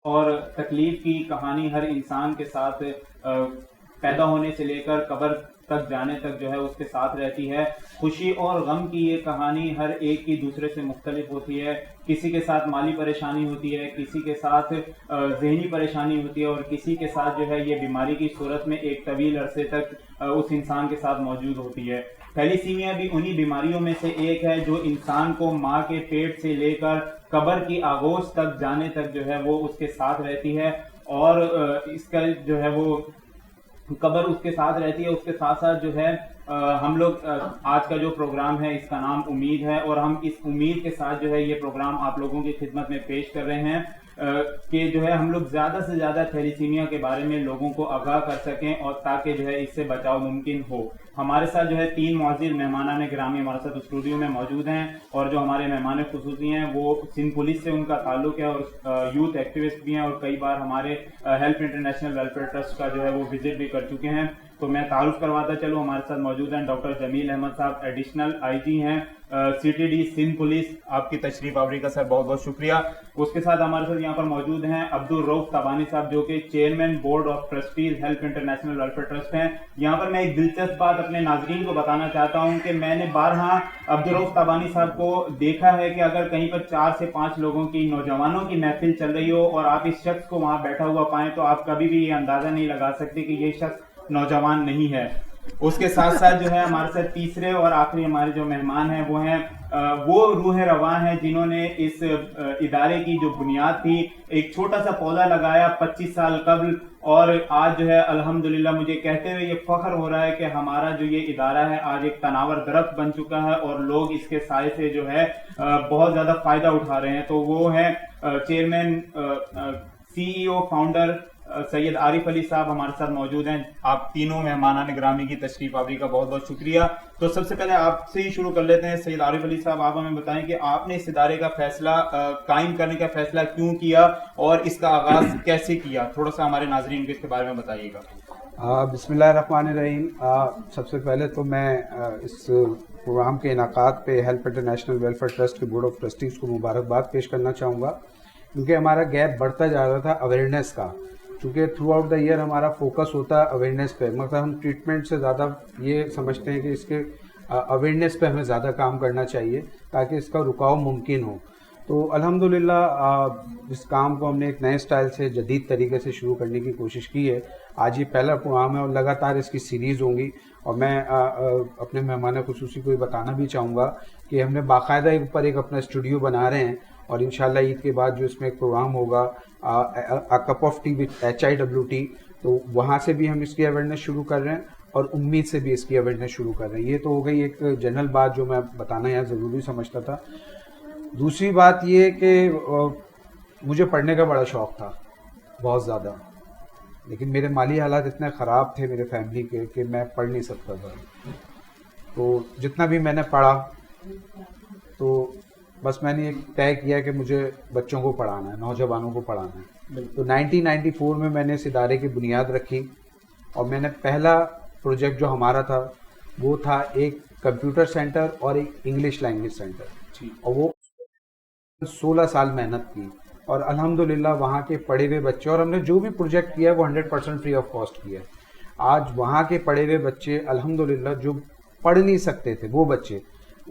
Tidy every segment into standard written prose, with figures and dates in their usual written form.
اور تکلیف کی کہانی ہر انسان کے ساتھ پیدا ہونے سے لے کر قبر تک جانے تک جو ہے اس کے ساتھ رہتی ہے. خوشی اور غم کی یہ کہانی ہر ایک کی دوسرے سے مختلف ہوتی ہے. کسی کے ساتھ مالی پریشانی ہوتی ہے, کسی کے ساتھ ذہنی پریشانی ہوتی ہے, اور کسی کے ساتھ جو ہے یہ بیماری کی صورت میں ایک طویل عرصے تک اس انسان کے ساتھ موجود ہوتی ہے. تھیلیسیمیا بھی انہی بیماریوں میں سے ایک ہے جو انسان کو ماں کے پیٹ سے لے کر قبر کی آغوش تک جانے تک جو ہے وہ اس کے ساتھ رہتی ہے, اور اس کا جو ہے وہ قبر اس کے ساتھ رہتی ہے. اس کے ساتھ ساتھ جو ہے ہم لوگ آج کا جو پروگرام ہے اس کا نام امید ہے, اور ہم اس امید کے ساتھ جو ہے یہ پروگرام آپ لوگوں کی خدمت میں پیش کر رہے ہیں کہ جو ہے ہم لوگ زیادہ سے زیادہ تھیلیسیمیا کے بارے میں لوگوں کو آگاہ کر سکیں, اور تاکہ جو ہے اس سے بچاؤ ممکن ہو. ہمارے ساتھ جو ہے 3 معزز مہمانان گرامی ہمارے ساتھ اسٹوڈیو میں موجود ہیں, اور جو ہمارے مہمان خصوصی ہیں وہ سندھ پولیس سے ان کا تعلق ہے, اور یوتھ ایکٹیوسٹ بھی ہیں, اور کئی بار ہمارے ہیلپ انٹرنیشنل ویلفیئر ٹرسٹ کا جو ہے وہ وزٹ بھی کر چکے ہیں. تو میں تعارف کرواتا چلوں, ہمارے ساتھ موجود ہیں ڈاکٹر جمیل احمد صاحب, ایڈیشنل آئی جی ہیں CTD سندھ پولیس. آپ کی تشریف آوری کا سر بہت بہت شکریہ. اس کے ساتھ ہمارے ساتھ یہاں پر موجود ہیں عبدالرؤف تابانی صاحب, جو کہ chairman board of trustees help international welfare trust ہیں. یہاں پر میں ایک دلچسپ بات اپنے ناظرین کو بتانا چاہتا ہوں کہ میں نے بارہا عبدالرؤف تابانی صاحب کو دیکھا ہے کہ اگر کہیں پر 4 سے 5 لوگوں کی, نوجوانوں کی محفل چل رہی ہو اور آپ اس شخص کو وہاں بیٹھا ہوا پائیں تو آپ کبھی بھی یہ اندازہ نہیں لگا سکتے کہ یہ شخص نوجوان نہیں ہے. اس کے ساتھ ساتھ جو ہے ہمارے ساتھ تیسرے اور آخری ہمارے جو مہمان ہیں وہ ہیں وہ روح رواں ہیں جنہوں نے اس ادارے کی جو بنیاد تھی, ایک چھوٹا سا پودا لگایا 25 سال قبل, اور آج جو ہے الحمدللہ مجھے کہتے ہوئے یہ فخر ہو رہا ہے کہ ہمارا جو یہ ادارہ ہے آج ایک تناور درخت بن چکا ہے, اور لوگ اس کے سائے سے جو ہے بہت زیادہ فائدہ اٹھا رہے ہیں. تو وہ ہیں چیئرمین CEO فاؤنڈر سید عارف علی صاحب ہمارے ساتھ موجود ہیں. آپ تینوں مہمانان گرامی کی تشریف آوری کا بہت بہت شکریہ. تو سب سے پہلے آپ سے ہی شروع کر لیتے ہیں. سید عارف علی صاحب, آپ ہمیں بتائیں کہ آپ نے اس ادارے کا فیصلہ قائم کرنے کا فیصلہ کیوں کیا, اور اس کا آغاز کیسے کیا؟ تھوڑا سا ہمارے ناظرین کو اس کے بارے میں بتائیے گا. بسم اللہ الرحمن الرحیم. سب سے پہلے تو میں اس پروگرام کے انعقاد پہ ہیلپ انٹرنیشنل ویلفیئر ٹرسٹ کے بورڈ آف ٹرسٹیز کو مبارکباد پیش کرنا چاہوں گا, کیونکہ ہمارا گیپ بڑھتا جا رہا تھا اویئرنیس کا. چونکہ تھرو آؤٹ دا ایئر ہمارا فوکس ہوتا ہے اویئرنیس پہ, مگر ہم ٹریٹمنٹ سے زیادہ یہ سمجھتے ہیں کہ اس کے اویئرنیس پہ ہمیں زیادہ کام کرنا چاہیے تاکہ اس کا رکاؤ ممکن ہو. تو الحمدللہ اس کام کو ہم نے ایک نئے اسٹائل سے, جدید طریقے سے شروع کرنے کی کوشش کی ہے. آج یہ پہلا پروگرام ہے اور لگاتار اس کی سیریز ہوں گی, اور میں اپنے مہمان خصوصی کو یہ بتانا بھی چاہوں گا کہ ہم نے باقاعدہ اوپر ایک اپنا اسٹوڈیو بنا رہے ہیں, اور انشاءاللہ عید کے بعد جو اس میں ایک پروگرام ہوگا cup of T with HIWT, تو وہاں سے بھی ہم اس کی اویئرنیس شروع کر رہے ہیں, اور امید سے بھی اس کی اویئرنیس شروع کر رہے ہیں. یہ تو ہو گئی ایک جنرل بات جو میں بتانا یہاں ضروری سمجھتا تھا. دوسری بات یہ کہ مجھے پڑھنے کا بڑا شوق تھا, بہت زیادہ, لیکن میرے مالی حالات اتنے خراب تھے میرے فیملی کے کہ میں پڑھ نہیں سکتا تھا. تو جتنا بھی میں نے پڑھا تو بس میں نے ایک طے کیا کہ مجھے بچوں کو پڑھانا ہے, نوجوانوں کو پڑھانا ہے. تو 1994 میں نے اس ادارے کی بنیاد رکھی, اور میں نے پہلا پروجیکٹ جو ہمارا تھا وہ تھا ایک کمپیوٹر سینٹر اور ایک انگلش لینگویج سینٹر, اور وہ 16 سال محنت کی, اور الحمدللہ وہاں کے پڑھے ہوئے بچے, اور ہم نے جو بھی پروجیکٹ کیا ہے وہ 100% فری آف کاسٹ کیا ہے. آج وہاں کے پڑھے ہوئے بچے الحمدللہ جو پڑھ نہیں سکتے تھے وہ بچے,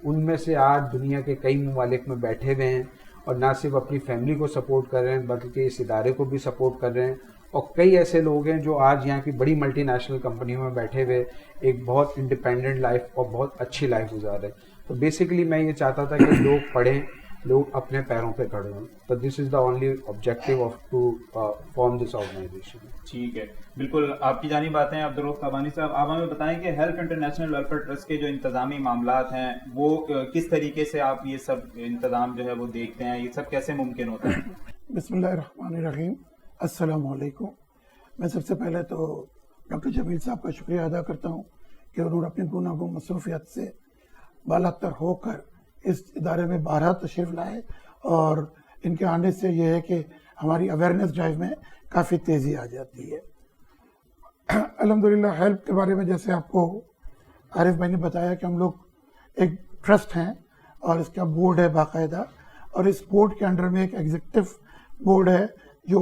ان میں سے آج دنیا کے کئی ممالک میں بیٹھے ہوئے ہیں, اور نہ صرف اپنی فیملی کو سپورٹ کر رہے ہیں بلکہ اس ادارے کو بھی سپورٹ کر رہے ہیں. اور کئی ایسے لوگ ہیں جو آج یہاں کی بڑی ملٹی نیشنل کمپنیوں میں بیٹھے ہوئے ایک بہت انڈیپینڈنٹ لائف اور بہت اچھی لائف گزار رہے ہیں. تو بیسیکلی میں یہ چاہتا تھا کہ لوگ پڑھیں, لوگ اپنے پیروں پہ کھڑے ہوں. تو this is the only objective of to form this organization. ٹھیک ہے, بالکل آپ کی جانب آتے ہیں عبدالرؤف تابانی صاحب. آپ ہمیں بتائیں کہ ہیلپ انٹرنیشنل ویلفیئر ٹرسٹ کے جو انتظامی معاملات ہیں وہ کس طریقے سے آپ یہ سب انتظام جو ہے وہ دیکھتے ہیں, یہ سب کیسے ممکن ہوتا ہے؟ بسم اللہ الرحمن الرحیم. السلام علیکم. میں سب سے پہلے تو ڈاکٹر جمیل صاحب کا شکریہ ادا کرتا ہوں کہ انہوں نے اپنی گوناگون مصروفیت سے بالا تر ہو کر اس ادارے میں بارہا تشریف لائے, اور ان کے آنے سے یہ ہے کہ ہماری اویئرنیس ڈرائیو میں کافی تیزی آ جاتی ہے. الحمدللہ ہیلپ کے بارے میں جیسے آپ کو عارف بھائی نے بتایا کہ ہم لوگ ایک ٹرسٹ ہیں اور اس کا بورڈ ہے باقاعدہ, اور اس بورڈ کے انڈر میں ایک ایگزیکٹو بورڈ ہے جو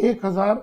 1000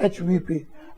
HVP,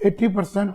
80%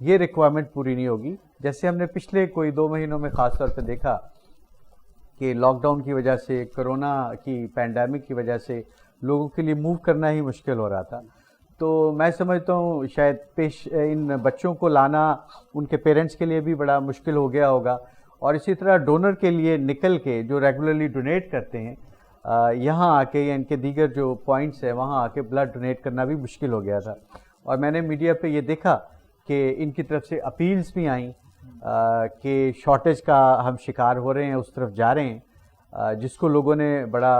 یہ ریکوائرمنٹ پوری نہیں ہوگی. جیسے ہم نے پچھلے کوئی 2 مہینوں میں خاص طور پہ دیکھا کہ لاک ڈاؤن کی وجہ سے, کرونا کی پینڈیمک کی وجہ سے لوگوں کے لیے موو کرنا ہی مشکل ہو رہا تھا. تو میں سمجھتا ہوں شاید ان بچوں کو لانا ان کے پیرنٹس کے لیے بھی بڑا مشکل ہو گیا ہوگا, اور اسی طرح ڈونر کے لیے نکل کے جو ریگولرلی ڈونیٹ کرتے ہیں یہاں آ کے یا ان کے دیگر جو پوائنٹس ہیں وہاں آ کے بلڈ ڈونیٹ کرنا بھی مشکل ہو گیا تھا. اور میں نے میڈیا پہ یہ دیکھا کہ ان کی طرف سے اپیلز بھی آئیں کہ شارٹیج کا ہم شکار ہو رہے ہیں, اس طرف جا رہے ہیں, جس کو لوگوں نے بڑا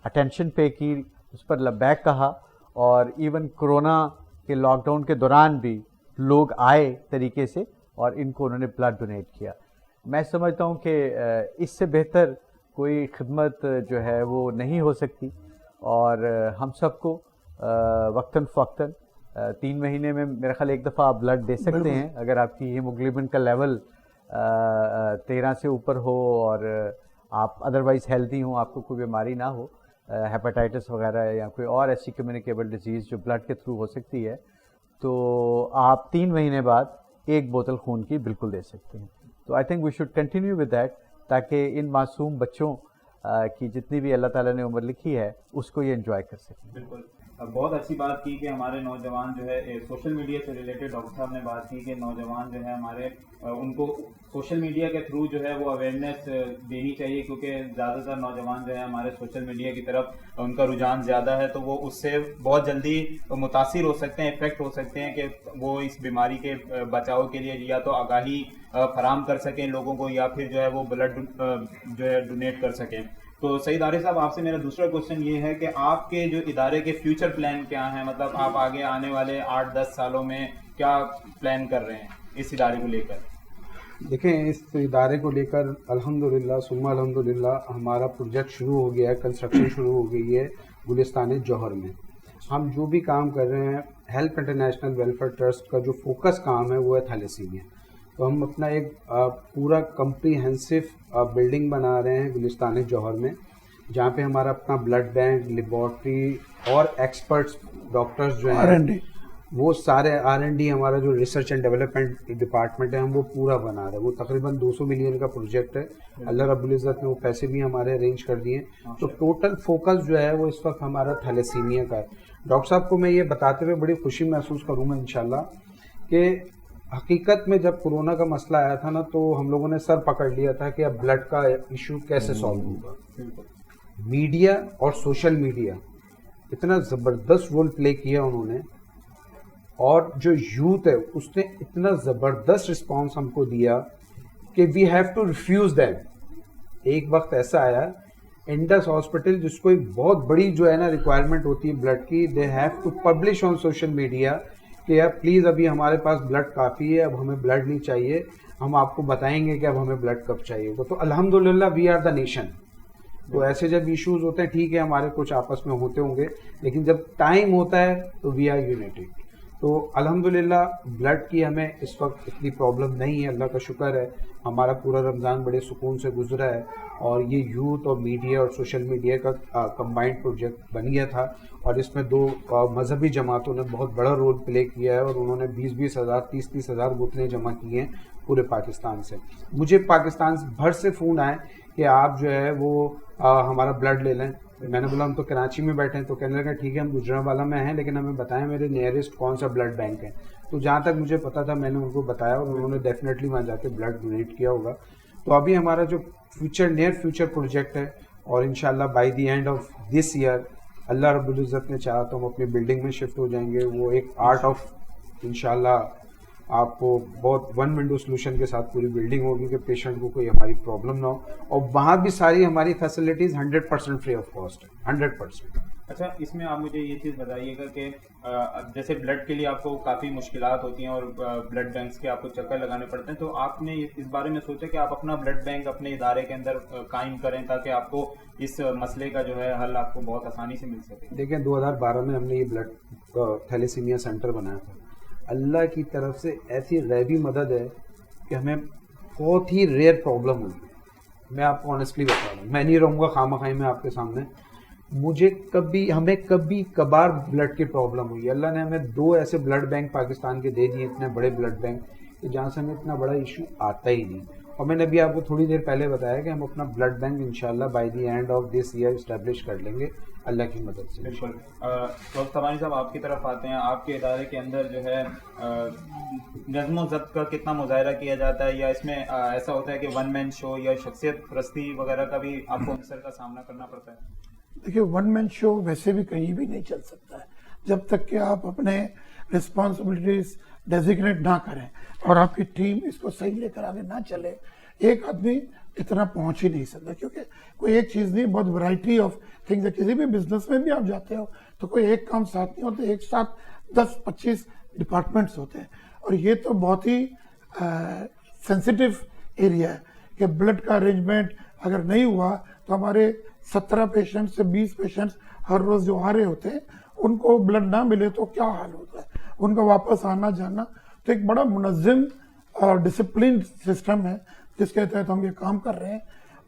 اٹینشن پے کی, اس پر لبیک کہا. اور ایون کرونا کے لاک ڈاؤن کے دوران بھی لوگ آئے طریقے سے اور ان کو انہوں نے بلڈ ڈونیٹ کیا. میں سمجھتا ہوں کہ اس سے بہتر کوئی خدمت جو ہے وہ نہیں ہو سکتی, اور ہم سب کو وقتاً فوقتاً 3 مہینے میں میرا خیال 1 دفعہ آپ بلڈ دے سکتے ہیں اگر آپ کی ہیموگلوبن کا لیول 13 سے اوپر ہو اور آپ ادروائز ہیلدی ہوں, آپ کو کوئی بیماری نہ ہو, ہیپاٹائٹس وغیرہ یا کوئی اور ایسی کمیونیکیبل ڈیزیز جو بلڈ کے تھرو ہو سکتی ہے, تو آپ 3 مہینے بعد 1 بوتل خون کی بالکل دے سکتے ہیں. تو I think we should continue with that, تاکہ ان معصوم بچوں کی جتنی بھی اللہ تعالیٰ نے عمر لکھی ہے اس کو یہ انجوائے کر سکیں. بالکل, بہت اچھی بات کی کہ ہمارے نوجوان جو ہے سوشل میڈیا سے ریلیٹڈ ڈاکٹر صاحب نے بات کی کہ نوجوان جو ہے ہمارے ان کو سوشل میڈیا کے تھرو جو ہے وہ اویئرنیس دینی چاہیے, کیونکہ زیادہ تر نوجوان جو ہے ہمارے سوشل میڈیا کی طرف ان کا رجحان زیادہ ہے, تو وہ اس سے بہت جلدی متاثر ہو سکتے ہیں, افیکٹ ہو سکتے ہیں کہ وہ اس بیماری کے بچاؤ کے لیے یا تو آگاہی فراہم کر سکیں لوگوں کو, یا پھر جو ہے وہ بلڈ جو ہے ڈونیٹ کر سکیں. تو سعید عارف صاحب, آپ سے میرا دوسرا کوشچن یہ ہے کہ آپ کے جو ادارے کے فیوچر پلان کیا ہیں, مطلب آپ آگے آنے والے 8-10 سالوں میں کیا پلان کر رہے ہیں اس ادارے کو لے کر؟ دیکھیں, اس ادارے کو لے کر الحمدللہ ثم الحمدللہ ہمارا پروجیکٹ شروع ہو گیا ہے, کنسٹرکشن شروع ہو گئی ہے گلستان جوہر میں. ہم جو بھی کام کر رہے ہیں, ہیلپ انٹرنیشنل ویلفیئر ٹرسٹ کا جو فوکس کام ہے وہ ہے تھیلیسیمیا. تو ہم اپنا ایک پورا کمپریہنسو بلڈنگ بنا رہے ہیں گلستان جوہر میں, جہاں پہ ہمارا اپنا بلڈ بینک, لیبارٹری اور ایکسپرٹس ڈاکٹرز جو ہیں وہ سارے R&D, ہمارا جو ریسرچ اینڈ ڈیولپمنٹ ڈپارٹمنٹ ہے ہم وہ پورا بنا رہے ہیں. وہ تقریباً 200 ملین کا پروجیکٹ ہے, اللہ رب العزت نے وہ پیسے بھی ہمارے ارینج کر دیے. تو ٹوٹل فوکس جو ہے وہ اس وقت ہمارا تھیلیسیمیا کا ہے. ڈاکٹر صاحب کو میں یہ بتاتے ہوئے بڑی خوشی محسوس کروں گا انشاءاللہ کہ حقیقت میں جب کورونا کا مسئلہ آیا تھا نا, تو ہم لوگوں نے سر پکڑ لیا تھا کہ اب بلڈ کا ایشو کیسے سالو ہوگا. میڈیا اور سوشل میڈیا اتنا زبردست رول پلے کیا انہوں نے, اور جو یوتھ ہے اس نے اتنا زبردست رسپانس ہم کو دیا کہ we have to refuse them. ایک وقت ایسا آیا انڈس ہاسپٹل, جس کو ایک بہت بڑی جو ہے نا ریکوائرمنٹ ہوتی ہے بلڈ کی, they have to publish on social media کہ یار پلیز ابھی ہمارے پاس بلڈ کافی ہے, اب ہمیں بلڈ نہیں چاہیے, ہم آپ کو بتائیں گے کہ اب ہمیں بلڈ کب چاہیے ہوگا. تو الحمدللہ وی آر دا نیشن. تو ایسے جب ایشوز ہوتے ہیں, ٹھیک ہے ہمارے کچھ آپس میں ہوتے ہوں گے, لیکن جب ٹائم ہوتا ہے تو وی آر یونیٹیڈ. تو الحمدللہ بلڈ کی ہمیں اس وقت اتنی پرابلم نہیں ہے, اللہ کا شکر ہے. ہمارا پورا رمضان بڑے سکون سے گزرا ہے, اور یہ یوتھ اور میڈیا اور سوشل میڈیا کا کمبائنڈ پروجیکٹ بن گیا تھا, اور اس میں 2 مذہبی جماعتوں نے بہت بڑا رول پلے کیا ہے, اور انہوں نے 20-20 ہزار 30-30 ہزار بوتلیں جمع کی ہیں پورے پاکستان سے. مجھے پاکستان بھر سے فون آئے کہ آپ جو ہے وہ ہمارا بلڈ لے لیں. میں نے بولا ہم تو کراچی میں بیٹھے ہیں. تو کہنے لگا ٹھیک ہے ہم گجرانوالہ میں ہیں, لیکن ہمیں بتائیں میرے نیئرسٹ کون سا بلڈ بینک ہے. تو جہاں تک مجھے پتا تھا میں نے ان کو بتایا, اور انہوں نے ڈیفینیٹلی وہاں جا کے بلڈ ڈونیٹ کیا ہوگا. تو ابھی ہمارا جو نیئر فیوچر پروجیکٹ ہے, اور انشاءاللہ by the end of this year اللہ رب العزت نے چاہا تو ہم اپنی بلڈنگ میں شفٹ ہو جائیں گے. وہ ایک آرٹ آف انشاءاللہ آپ کو بہت 1 ونڈو سولوشن کے ساتھ پوری بلڈنگ ہوگی کہ پیشنٹ کو کوئی ہماری پرابلم نہ ہو, اور وہاں بھی ساری ہماری فیسلٹیز 100% فری آف کاسٹ ہے, 100%. اچھا, اس میں آپ مجھے یہ چیز بتائیے گا کہ جیسے بلڈ کے لیے آپ کو کافی مشکلات ہوتی ہیں اور بلڈ بینکس کے آپ کو چکر لگانے پڑتے ہیں, تو آپ نے اس بارے میں سوچا کہ آپ اپنا بلڈ بینک اپنے ادارے کے اندر قائم کریں تاکہ آپ کو اس مسئلے کا جو ہے حل آپ کو بہت آسانی سے مل سکے؟ دیکھیں 2012 میں ہم نے یہ بلڈ تھیلیسیمیا سینٹر بنایا تھا. اللہ کی طرف سے ایسی غیبی مدد ہے کہ ہمیں بہت ہی ریئر پرابلم ہوئی. میں آپ کو آنیسٹلی بتا رہا ہوں, میں نہیں رہوں گا خواہ مخواہ میں آپ کے سامنے. ہمیں کبھی کبھار بلڈ کی پرابلم ہوئی. اللہ نے ہمیں 2 ایسے بلڈ بینک پاکستان کے دے دیے, اتنے بڑے بلڈ بینک کہ جہاں سے ہمیں اتنا بڑا ایشو آتا ہی نہیں. اور میں نے ابھی آپ کو تھوڑی دیر پہلے بتایا کہ ہم اپنا بلڈ بینک انشاءاللہ by the end of this year establish کر لیں گے اللہ کی مدد سے. بالکل. ڈاکٹر سبحانی صاحب آپ کی طرف آتے ہیں. آپ کے ادارے کے اندر جو ہے نظم و ضبط کا کتنا مظاہرہ کیا جاتا ہے, یا اس میں ایسا ہوتا ہے کہ ون مین شو یا شخصیت پرستی وغیرہ کا بھی آپ کو عنصر کا سامنا کرنا پڑتا ہے؟ دیکھیے, ون مین شو ویسے بھی کہیں بھی نہیں چل سکتا ہے جب تک کہ آپ اپنے رسپانسبلٹیز ڈیزیگنیٹ نہ کریں اور آپ کی ٹیم اس کو صحیح لے کر آگے نہ چلے. ایک آدمی اتنا پہنچ ہی نہیں سکتا, کیونکہ کوئی ایک چیز نہیں, بہت ورائٹی آف تھنگز ہے. کسی بھی بزنس میں بھی آپ جاتے ہو تو کوئی ایک کام ساتھ نہیں ہوتے, ایک ساتھ 10-25 ڈپارٹمنٹس ہوتے ہیں. اور یہ تو بہت ہی سینسیٹیو ایریا ہے کہ بلڈ کا ارینجمنٹ اگر نہیں ہوا تو ہمارے 17 پیشنٹ سے 20 پیشنٹس ہر روز جو آ رہے ہوتے ہیں ان کو بلڈ نہ ملے تو کیا حال ہوتا ہے, ان کا واپس آنا جانا. تو ایک بڑا منظم اور ڈسپلن سسٹم ہے جس کے تحت ہم یہ کام کر رہے ہیں.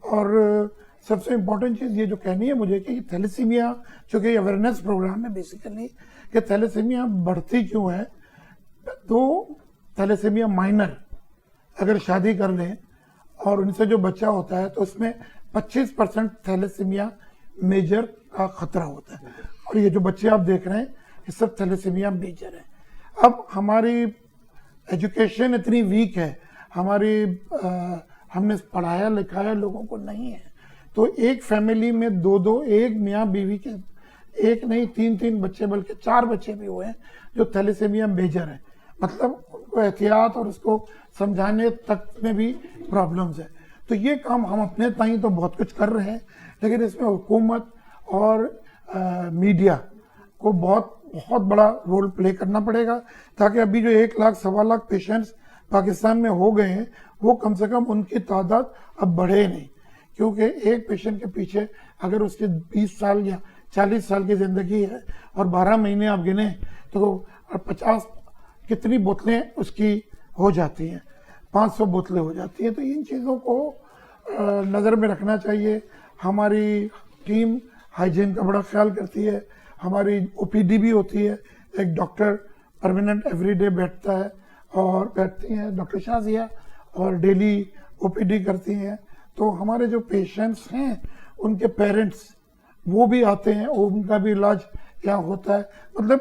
اور سب سے امپورٹنٹ چیز یہ جو کہنی ہے مجھے کہ تھیلیسیمیا, چونکہ یہ اویئرنیس پروگرام ہے بیسیکلی, کہ تھیلیسیمیا بڑھتی کیوں ہے. تو تھیلیسیمیا مائنر اگر شادی کر لیں اور ان سے جو بچہ ہوتا ہے تو اس میں 25% تھیلیسیمیا میجر کا خطرہ ہوتا ہے. اور یہ جو بچے آپ دیکھ رہے ہیں یہ سب تھیلیسیمیا میجر ہے. اب ہماری ایجوکیشن اتنی ویک ہے, ہم نے پڑھایا لکھایا لوگوں کو نہیں ہے, تو ایک فیملی میں 2 ایک میاں بیوی کے ایک نہیں 3 بچے بلکہ 4 بچے بھی ہوئے ہیں جو تھیلیسیمیا میجر ہیں. مطلب ان کو احتیاط اور اس کو سمجھانے تک میں بھی پرابلمز ہے. تو یہ کام ہم اپنے تائیں تو بہت کچھ کر رہے ہیں, لیکن اس میں حکومت اور میڈیا کو بہت بڑا رول پلے کرنا پڑے گا, تاکہ ابھی جو 1 لاکھ 1.25 لاکھ پیشنٹس پاکستان میں ہو گئے ہیں وہ کم سے کم ان کی تعداد اب بڑھے نہیں. کیونکہ ایک پیشنٹ کے پیچھے اگر اس کی 20 سال یا 40 سال کی زندگی ہے اور 12 مہینے آپ گنے تو 50 کتنی بوتلیں اس کی ہو جاتی ہیں, 500 بوتلیں ہو جاتی ہیں. تو ان چیزوں کو نظر میں رکھنا چاہیے. ہماری ٹیم ہائیجین کا بڑا خیال کرتی ہے. ہماری او پی ڈی بھی ہوتی ہے, ایک ڈاکٹر پرماننٹ ایوری ڈے بیٹھتا ہے اور بیٹھتی ہیں ڈاکٹر شازیہ اور ڈیلی او پی ڈی کرتی ہیں. تو ہمارے جو پیشنٹس ہیں ان کے پیرنٹس وہ بھی آتے ہیں, ان کا بھی علاج یہاں ہوتا ہے. مطلب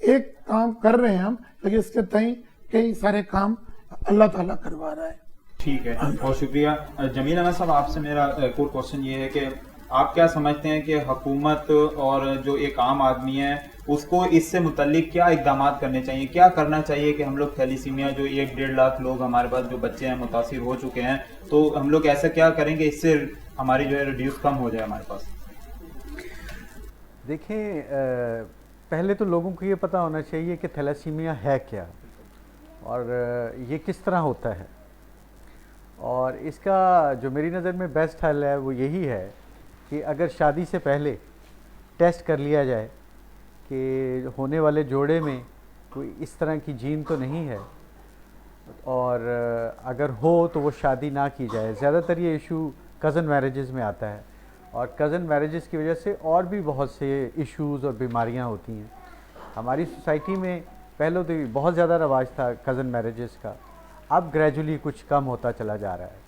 ایک کام کر رہے ہیں ہم, لیکن اس کے تئیں کئی سارے کام اللہ تعالیٰ کروا رہا ہے. ٹھیک ہے, بہت شکریہ. جمیل احمد صاحب, آپ سے میرا ایک اور کوشچن یہ ہے کہ آپ کیا سمجھتے ہیں کہ حکومت اور جو ایک عام آدمی ہے اس کو اس سے متعلق کیا اقدامات کرنے چاہیے, کیا کرنا چاہیے کہ ہم لوگ تھیلیسیمیا جو 1-1.5 لاکھ لوگ ہمارے پاس جو بچے ہیں متاثر ہو چکے ہیں, تو ہم لوگ ایسا کیا کریں کہ اس سے ہماری جو ہے ریڈیوس کم ہو جائے ہمارے پاس؟ دیکھیں, پہلے تو لوگوں کو یہ پتہ ہونا چاہیے کہ تھیلیسیمیا ہے کیا اور یہ کس طرح ہوتا ہے. اور اس کا جو میری نظر میں بیسٹ حل ہے وہ یہی ہے کہ اگر شادی سے پہلے ٹیسٹ کر لیا جائے کہ ہونے والے جوڑے میں کوئی اس طرح کی جین تو نہیں ہے, اور اگر ہو تو وہ شادی نہ کی جائے. زیادہ تر یہ ایشو کزن میریجز میں آتا ہے, اور کزن میریجز کی وجہ سے اور بھی بہت سے ایشوز اور بیماریاں ہوتی ہیں. ہماری سوسائٹی میں پہلے تو بہت زیادہ رواج تھا کزن میریجز کا, اب گریجولی کچھ کم ہوتا چلا جا رہا ہے.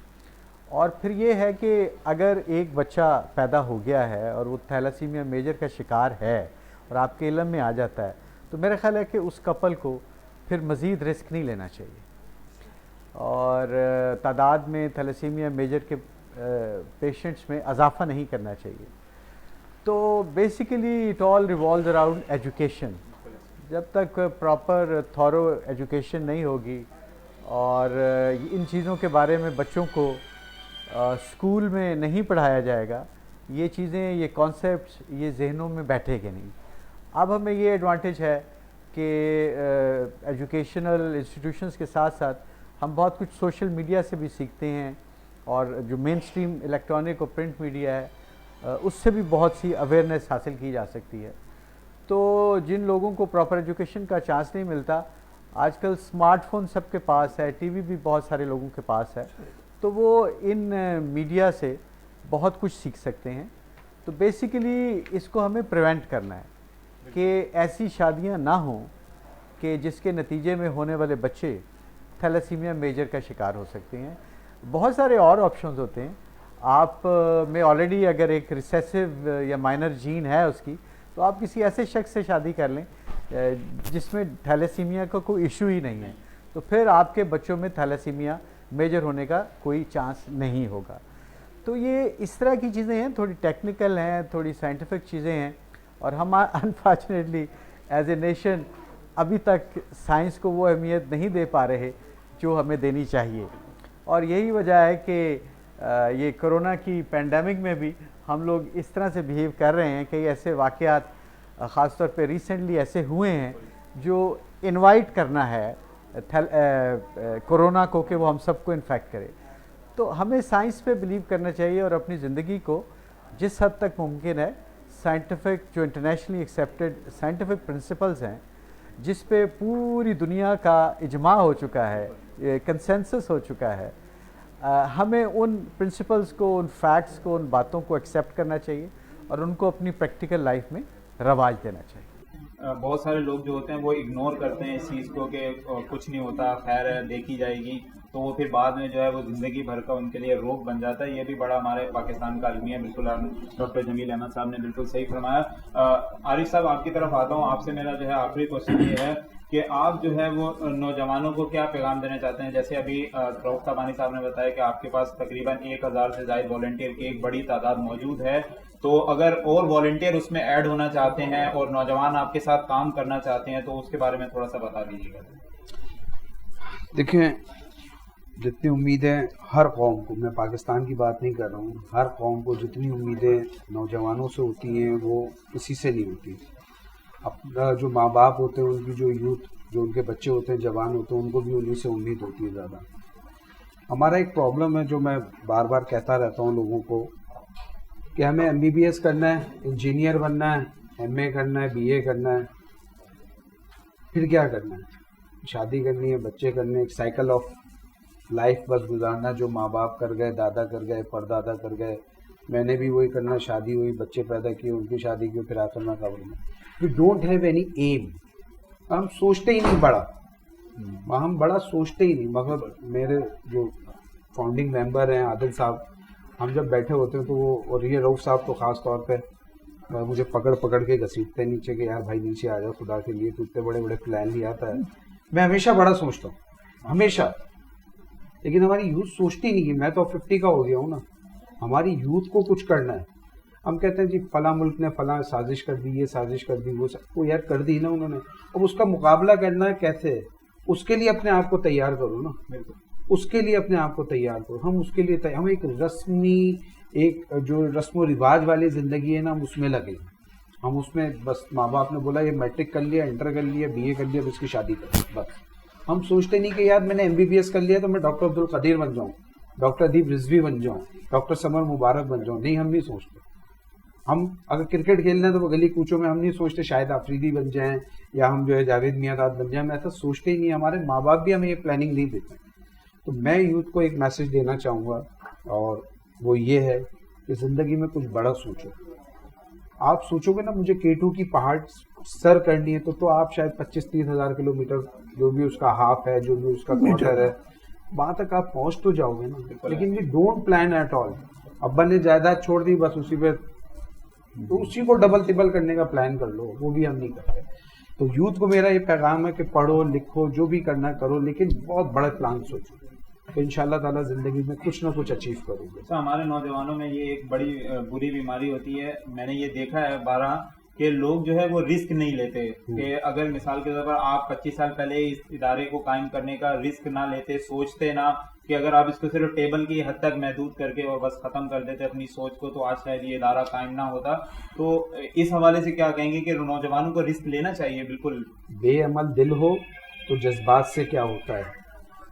اور پھر یہ ہے کہ اگر ایک بچہ پیدا ہو گیا ہے اور وہ تھیلیسیمیا میجر کا شکار ہے اور آپ کے علم میں آ جاتا ہے, تو میرا خیال ہے کہ اس کپل کو پھر مزید رسک نہیں لینا چاہیے, اور تعداد میں تھیلیسیمیا میجر کے پیشنٹس میں اضافہ نہیں کرنا چاہیے. تو basically it all revolves around education. جب تک پراپر تھورو ایجوکیشن نہیں ہوگی اور ان چیزوں کے بارے میں بچوں کو اسکول میں نہیں پڑھایا جائے گا, یہ چیزیں, یہ کانسیپٹس یہ ذہنوں میں بیٹھے گے نہیں. اب ہمیں یہ ایڈوانٹیج ہے کہ ایجوکیشنل انسٹیٹیوشنس کے ساتھ ساتھ ہم بہت کچھ سوشل میڈیا سے بھی سیکھتے ہیں, اور جو مین اسٹریم الیکٹرانک اور پرنٹ میڈیا ہے اس سے بھی بہت سی اویئرنیس حاصل کی جا سکتی ہے. تو جن لوگوں کو پراپر ایجوکیشن کا چانس نہیں ملتا, آج کل اسمارٹ فون سب کے پاس ہے, ٹی وی بھی بہت سارے لوگوں کے پاس ہے, تو وہ ان میڈیا سے بہت کچھ سیکھ سکتے ہیں. تو بیسیکلی اس کو ہمیں پریونٹ کرنا ہے کہ ایسی شادیاں نہ ہوں کہ جس کے نتیجے میں ہونے والے بچے تھیلیسیمیا میجر کا شکار ہو سکتے ہیں. بہت سارے اور آپشنز ہوتے ہیں. آپ میں آلریڈی اگر ایک ریسیسو یا مائنر جین ہے اس کی, تو آپ کسی ایسے شخص سے شادی کر لیں جس میں تھیلیسیمیا کا کوئی ایشو ہی نہیں ہے, تو پھر آپ کے بچوں میں تھیلیسیمیا میجر ہونے کا کوئی چانس نہیں ہوگا. تو یہ اس طرح کی چیزیں ہیں, تھوڑی ٹیکنیکل ہیں, تھوڑی سائنٹیفک چیزیں ہیں, اور ہم انفارچونیٹلی ایز اے نیشن ابھی تک سائنس کو وہ اہمیت نہیں دے پا رہے جو ہمیں دینی چاہیے. اور یہی وجہ ہے کہ یہ کرونا کی پینڈیمک میں بھی ہم لوگ اس طرح سے بیہیو کر رہے ہیں کہ ایسے واقعات خاص طور پہ ریسنٹلی ایسے ہوئے ہیں جو انوائٹ کرنا ہے کرونا کو کہ وہ ہم سب کو انفیکٹ کرے. تو ہمیں سائنس پہ بلیو کرنا چاہیے اور اپنی زندگی کو جس حد تک ممکن ہے سائنٹیفک, جو انٹرنیشنلی ایکسیپٹیڈ سائنٹیفک پرنسپلز ہیں جس پہ پوری دنیا کا اجماع ہو چکا ہے, کنسنسس ہو چکا ہے, ہمیں ان پرنسپلز کو, ان فیکٹس کو, ان باتوں کو ایکسیپٹ کرنا چاہیے اور ان کو اپنی پریکٹیکل لائف میں رواج دینا چاہیے. بہت سارے لوگ جو ہوتے ہیں وہ اگنور کرتے ہیں اس چیز کو کہ کچھ نہیں ہوتا, خیر ہے, دیکھی جائے گی, تو وہ پھر بعد میں جو ہے وہ زندگی بھر کا ان کے لیے روگ بن جاتا ہے. یہ بھی بڑا ہمارے پاکستان کا المیہ, بالکل ڈاکٹر جمیل احمد صاحب نے بالکل صحیح فرمایا. عارف صاحب آپ کی طرف آتا ہوں, آپ سے میرا جو ہے آخری کوشچن یہ ہے کہ آپ جو ہے وہ نوجوانوں کو کیا پیغام دینا چاہتے ہیں؟ جیسے ابھی رؤف تابانی صاحب نے بتایا کہ آپ کے پاس تقریباً 1000 سے زائد والنٹیئر کی ایک بڑی تعداد موجود ہے, تو اگر اور والنٹیئر اس میں ایڈ ہونا چاہتے ہیں اور نوجوان آپ کے ساتھ کام کرنا چاہتے ہیں تو اس کے بارے میں تھوڑا سا بتا دیجیے گا. دیکھیں, جتنی امیدیں ہر قوم کو, میں پاکستان کی بات نہیں کر رہا ہوں, ہر قوم کو جتنی امیدیں نوجوانوں سے ہوتی ہیں وہ کسی سے نہیں ہوتی. اپنا جو ماں باپ ہوتے ہیں, ان کی جو یوتھ, جو ان کے بچے ہوتے ہیں, جوان ہوتے ہیں, ان کو بھی انہیں سے امید ہوتی ہے زیادہ. ہمارا ایک پرابلم ہے جو میں بار بار کہتا رہتا ہوں لوگوں کو کہ ہمیں MBBS کرنا ہے, انجینئر بننا ہے, MA کرنا ہے, BA کرنا ہے, پھر کیا کرنا ہے؟ شادی کرنی ہے, بچے کرنے, ایک سائیکل آف لائف بس گزارنا, جو ماں باپ کر گئے, دادا کر گئے, پردادا کر گئے, میں نے بھی وہی کرنا. شادی ہوئی, بچے پیدا کیے, ان کی شادی کی, پھر آخر میں قبر میں. We don't have any aim. ہم سوچتے ہی نہیں بڑا, ہم بڑا سوچتے ہی نہیں. مگر میرے جو فاؤنڈنگ ممبر ہیں عادل صاحب, ہم جب بیٹھے ہوتے ہیں تو وہ, اور یہ رؤف صاحب تو خاص طور پہ مجھے پکڑ پکڑ کے گھسیٹتے نیچے کہ یار بھائی نیچے آ جاؤ خدا کے لیے, تو اتنے بڑے بڑے پلان لے آتا ہے. میں ہمیشہ بڑا سوچتا ہوں, ہمیشہ. لیکن ہماری یوتھ سوچتی نہیں. کہ میں تو 50 کا ہو گیا ہوں نا, ہماری یوتھ کو کچھ کرنا ہے. ہم کہتے ہیں جی فلاں ملک نے فلاں سازش کر دی, یہ سازش کر دی, وہ یار کر دی نا انہوں نے, اب اس کا مقابلہ کرنا ہے کیسے؟ اس کے لیے اپنے آپ کو تیار کرو نا, اس کے لیے اپنے آپ کو تیار کرو. ہم اس کے لیے ہم ایک رسمی, ایک جو رسم و رواج والی زندگی ہے نا, ہم اس میں لگے. ہم اس میں بس ماں باپ نے بولا یہ میٹرک کر لیا, انٹر کر لیا, BA کر لیا, اب اس کی شادی کر, بس. ہم سوچتے نہیں کہ یار میں نے MBBS کر لیا تو میں ڈاکٹر عبدالقدیر بن جاؤں, ڈاکٹر ادیب رضوی بن جاؤں, ڈاکٹر سمر مبارک بن جاؤں. نہیں, ہم نہیں سوچتے. ہم اگر کرکٹ کھیلنا ہے تو وہ گلی کوچوں میں ہم نہیں سوچتے شاید آفریدی بن جائیں یا ہم جو ہے جاوید میاں بن جائیں. ہم ایسا سوچتے ہی نہیں. ہمارے ماں باپ بھی ہمیں یہ پلاننگ نہیں دیتے. تو میں یوتھ کو ایک میسج دینا چاہوں گا, اور وہ یہ ہے کہ زندگی میں کچھ بڑا سوچو. آپ سوچو گے نا مجھے K2 کی پہاڑ سر کرنی ہے تو آپ شاید 25-30 ہزار کلومیٹر جو بھی اس کا ہاف ہے, جو بھی اس کا کوارٹر ہے, وہاں تک آپ پہنچ تو جاؤ گے نا. لیکن یہ ڈونٹ پلان ایٹ آل. ابا نے جائیداد چھوڑ دی, بس اسی پہ, تو اسی کو ڈبل ٹبل کرنے کا پلان کر لو, وہ بھی ہم نہیں کرتے. تو یوتھ کو میرا یہ پیغام ہے کہ پڑھو لکھو, جو بھی کرنا کرو, لیکن بہت بڑے پلان سوچو, تو ان شاء اللہ تعالیٰ زندگی میں کچھ نہ کچھ اچیو کرو گے. ہمارے نوجوانوں میں یہ ایک بڑی بری بیماری ہوتی ہے, میں نے یہ دیکھا ہے بارہ, کہ لوگ جو ہے وہ رسک نہیں لیتے. کہ اگر مثال کے طور پر آپ 25 سال پہلے اس ادارے کو قائم کرنے کا رسک نہ لیتے, سوچتے نہ کہ اگر آپ اس کو صرف ٹیبل کی حد تک محدود کر کے اور بس ختم کر دیتے اپنی سوچ کو, تو آج شاید یہ ادارہ قائم نہ ہوتا. تو اس حوالے سے کیا کہیں گے کہ نوجوانوں کو رسک لینا چاہیے؟ بالکل. بے عمل دل ہو تو جذبات سے کیا ہوتا ہے,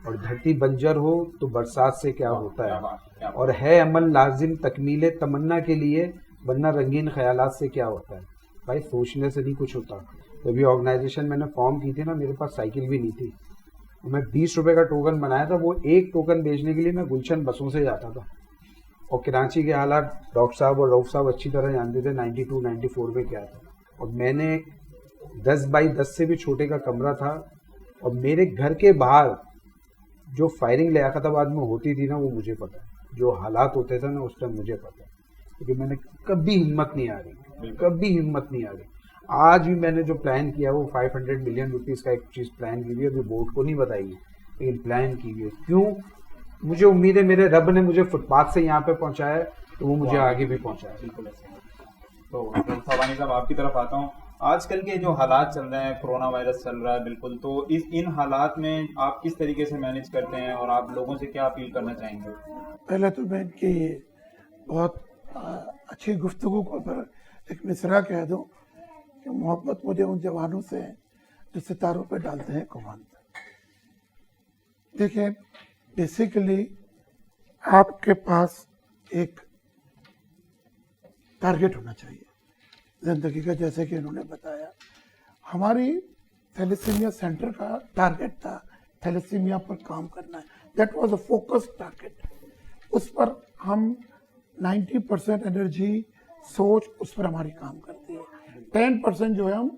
اور دھرتی بنجر ہو تو برسات سے کیا ہوتا ہے, اور ہے عمل لازم تکمیل تمنا کے لیے, ورنہ رنگین خیالات سے کیا ہوتا ہے. بھائی سوچنے سے نہیں کچھ ہوتا. جب یہ آرگنائزیشن میں نے فارم کی تھی نا, میرے پاس سائیکل بھی نہیں تھی, میں 20 روپے کا ٹوکن بنایا تھا. وہ ایک ٹوکن بیچنے کے لیے میں گلشن بسوں سے جاتا تھا. اور کراچی کے حالات ڈاکٹر صاحب اور رؤف صاحب اچھی طرح جانتے تھے 92 94 میں کیا تھا. اور میں نے 10x10 سے بھی چھوٹے کا کمرہ تھا, اور میرے گھر کے باہر جو فائرنگ لیاقت آباد میں ہوتی تھی نا وہ مجھے پتا ہے, جو حالات ہوتے تھے نا اس ٹائم مجھے پتا ہے, کیونکہ میں نے کبھی ہمت نہیں آ رہی, کبھی ہمت نہیں آ رہی. آج بھی میں نے جو پلان کیا وہ 500 ملین روپیز کا ایک چیز پلان کی ہوئی ہے, ابھی بورڈ کو نہیں بتائی ہے لیکن پلان کی ہوئی ہے. کیوں؟ مجھے امید ہے میرے رب نے مجھے فٹ پاتھ سے یہاں پہ پہنچایا ہے تو وہ مجھے آگے بھی پہنچایا ہے. بالکل ایسے ہے. تو ثوانی صاحب آپ کی طرف آتا ہوں. آج کل کے جو حالات چل رہے ہیں, کرونا وائرس چل رہا ہے بالکل, تو ان حالات میں آپ کس طریقے سے مینیج کرتے ہیں اور آپ لوگوں سے کیا اپیل کرنا چاہیں گے؟ پہلے تو میں ان کی بہت اچھی گفتگو کو پر ایک مصرع کہہ دوں کہ محبت مجھے ان جوانوں سے جو ستاروں پہ ڈالتے ہیں کمان. دیکھیں بیسیکلی آپ کے پاس ایک ٹارگٹ ہونا چاہیے زندگی کا, جیسے کہ انہوں نے بتایا. ہماری تھیلیسیمیا سینٹر کا ٹارگٹ تھا تھیلیسیمیا پر کام کرنا ہے. That was a focus target. اس پر ہم 90% انرجی سوچ اس پر ہماری کام کرتی ہے. 10% جو ہے ہم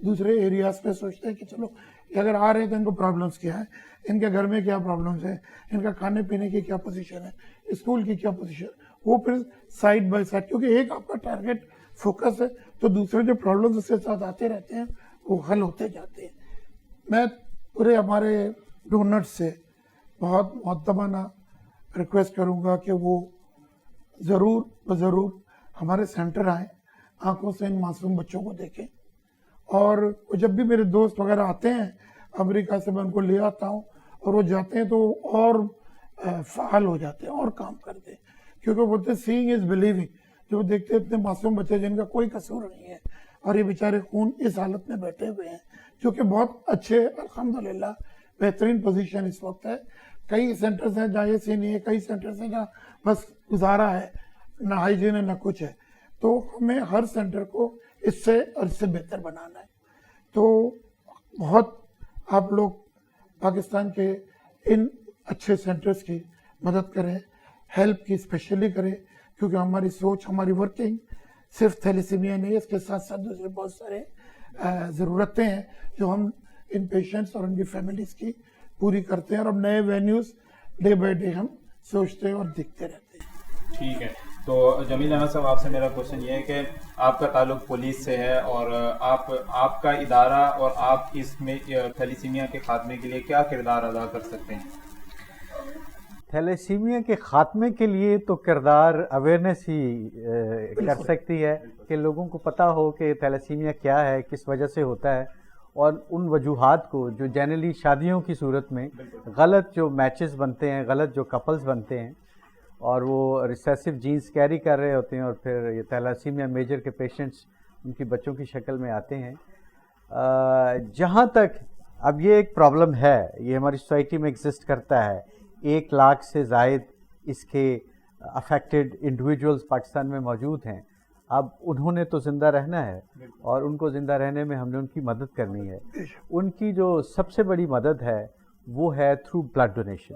دوسرے ایریاز پہ سوچتے ہیں کہ چلو یہ اگر آ رہے ہیں تو ان کو پرابلمس کیا ہے, ان کے گھر میں کیا پرابلمس ہیں, ان کا کھانے پینے کی کیا پوزیشن ہے, اسکول کی کیا پوزیشن, وہ پھر سائڈ بائی سائڈ, کیونکہ ایک آپ کا ٹارگٹ فوکس ہے تو دوسرے جو پرابلمس اس کے ساتھ آتے رہتے ہیں وہ حل ہوتے جاتے ہیں. میں پورے ہمارے ڈونرز سے بہت مؤدبانہ ریکویسٹ کروں گا کہ وہ ضرور ہمارے سینٹر آئیں, آنکھوں سے ان معصوم بچوں کو دیکھیں. اور جب بھی میرے دوست وغیرہ آتے ہیں امریکہ سے, میں ان کو لے آتا ہوں اور وہ جاتے ہیں تو اور فعال ہو جاتے ہیں اور کام کرتے ہیں, کیونکہ بولتے ہیں سینگ از بلیونگ. جو دیکھتے ہیں اتنے معصوم بچے جن کا کوئی قصور نہیں ہے اور یہ بیچارے خون اس حالت میں بیٹھے ہوئے ہیں, جو کہ بہت اچھے الحمدللہ بہترین پوزیشن اس وقت ہے. کئی سینٹرز ہیں جہاں یہ سی نہیں ہے, کئی سینٹرز ہیں جہاں بس گزارا ہے, نہ ہائیجین ہے نہ کچھ ہے. تو ہمیں ہر سینٹر کو اس سے اور اس سے بہتر بنانا ہے. تو بہت آپ لوگ پاکستان کے ان اچھے سینٹرز کی مدد کریں, ہیلپ کی اسپیشلی کریں, کیونکہ ہماری سوچ, ہماری ورکنگ صرف تھیلیسیمیا نہیں ہے, اس کے ساتھ ساتھ دوسرے بہت سارے ضرورتیں ہیں جو ہم ان پیشنٹس اور ان کی فیملیز کی پوری کرتے ہیں. اور اب نئے وینیوز ڈے بائی ڈے ہم سوچتے ہیں اور دیکھتے رہتے ہیں. ٹھیک ہے. تو جمیل احمد صاحب, آپ سے میرا کوشچن یہ ہے کہ آپ کا تعلق پولیس سے ہے, اور آپ کا ادارہ اور آپ اس میں تھیلیسیمیا کے خاتمے کے لیے کیا کردار ادا کر سکتے ہیں؟ تھیلیسیمیا کے خاتمے کے لیے تو کردار اویئرنیس ہی کر سکتی ہے, کہ لوگوں کو پتہ ہو کہ تھیلیسیمیا کیا ہے, کس وجہ سے ہوتا ہے, اور ان وجوہات کو جو جنرلی شادیوں کی صورت میں غلط جو میچز بنتے ہیں, غلط جو کپلز بنتے ہیں, اور وہ ریسیسو جینز کیری کر رہے ہوتے ہیں, اور پھر یہ تھیلیسیمیا میجر کے پیشنٹس ان کی بچوں کی شکل میں آتے ہیں. جہاں تک اب یہ ایک پرابلم ہے, یہ ہماری سوسائٹی میں ایگزسٹ کرتا ہے, 1 لاکھ سے زائد اس کے افیکٹڈ انڈیویجولز پاکستان میں موجود ہیں. اب انہوں نے تو زندہ رہنا ہے, اور ان کو زندہ رہنے میں ہم نے ان کی مدد کرنی ہے. ان کی جو سب سے بڑی مدد ہے وہ ہے تھرو بلڈ ڈونیشن.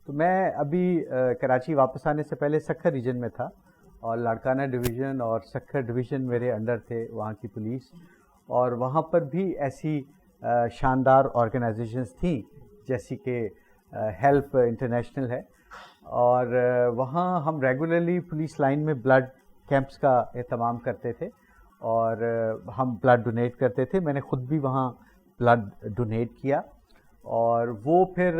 تو میں ابھی کراچی واپس آنے سے پہلے سکھر ریجن میں تھا, اور لاڑکانہ ڈویژن اور سکھر ڈویژن میرے انڈر تھے, وہاں کی پولیس, اور وہاں پر بھی ایسی شاندار آرگنائزیشنز تھیں جیسی کہ ہیلپ انٹرنیشنل ہے, اور وہاں ہم ریگولرلی پولیس لائن میں بلڈ کیمپس کا اہتمام کرتے تھے, اور ہم بلڈ ڈونیٹ کرتے تھے. میں نے خود بھی وہاں بلڈ ڈونیٹ کیا, اور وہ پھر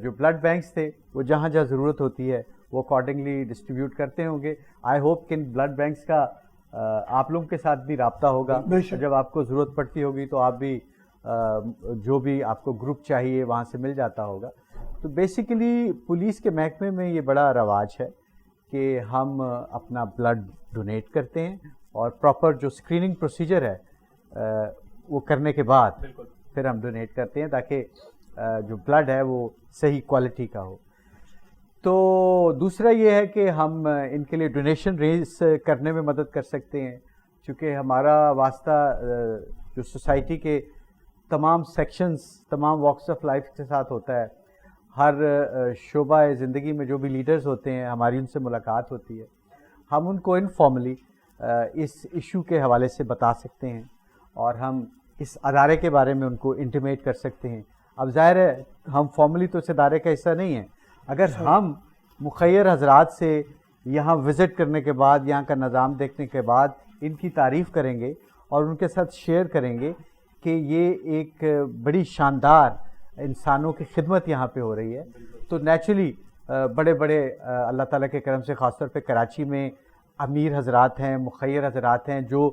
جو بلڈ بینکس تھے وہ جہاں جہاں ضرورت ہوتی ہے وہ اکارڈنگلی ڈسٹریبیوٹ کرتے ہوں گے. آئی ہوپ کہ ان بلڈ بینکس کا آپ لوگوں کے ساتھ بھی رابطہ ہوگا, جب آپ کو ضرورت پڑتی ہوگی تو آپ بھی جو بھی آپ کو گروپ چاہیے وہاں سے مل جاتا ہوگا. تو بیسیکلی پولیس کے محکمے میں یہ بڑا رواج ہے کہ ہم اپنا بلڈ ڈونیٹ کرتے ہیں, اور پراپر جو اسکریننگ پروسیجر ہے وہ کرنے کے بعد پھر ہم ڈونیٹ کرتے ہیں, تاکہ جو بلڈ ہے وہ صحیح کوالٹی کا ہو. تو دوسرا یہ ہے کہ ہم ان کے لیے ڈونیشن ریز کرنے میں مدد کر سکتے ہیں, چونکہ ہمارا واسطہ جو سوسائٹی کے تمام سیکشنز, تمام واکس آف لائف کے ساتھ ہوتا ہے. ہر شعبہ زندگی میں جو بھی لیڈرز ہوتے ہیں ہماری ان سے ملاقات ہوتی ہے، ہم ان کو انفارملی اس ایشو کے حوالے سے بتا سکتے ہیں اور ہم اس ادارے کے بارے میں ان کو انٹیمیٹ کر سکتے ہیں. اب ظاہر ہے ہم فارملی تو اس ادارے کا حصہ نہیں ہیں، اگر ہم مخیر حضرات سے یہاں وزٹ کرنے کے بعد، یہاں کا نظام دیکھنے کے بعد ان کی تعریف کریں گے اور ان کے ساتھ شیئر کریں گے کہ یہ ایک بڑی شاندار انسانوں کی خدمت یہاں پہ ہو رہی ہے، تو نیچرلی بڑے بڑے اللہ تعالیٰ کے کرم سے خاص طور پہ کراچی میں امیر حضرات ہیں، مخیر حضرات ہیں جو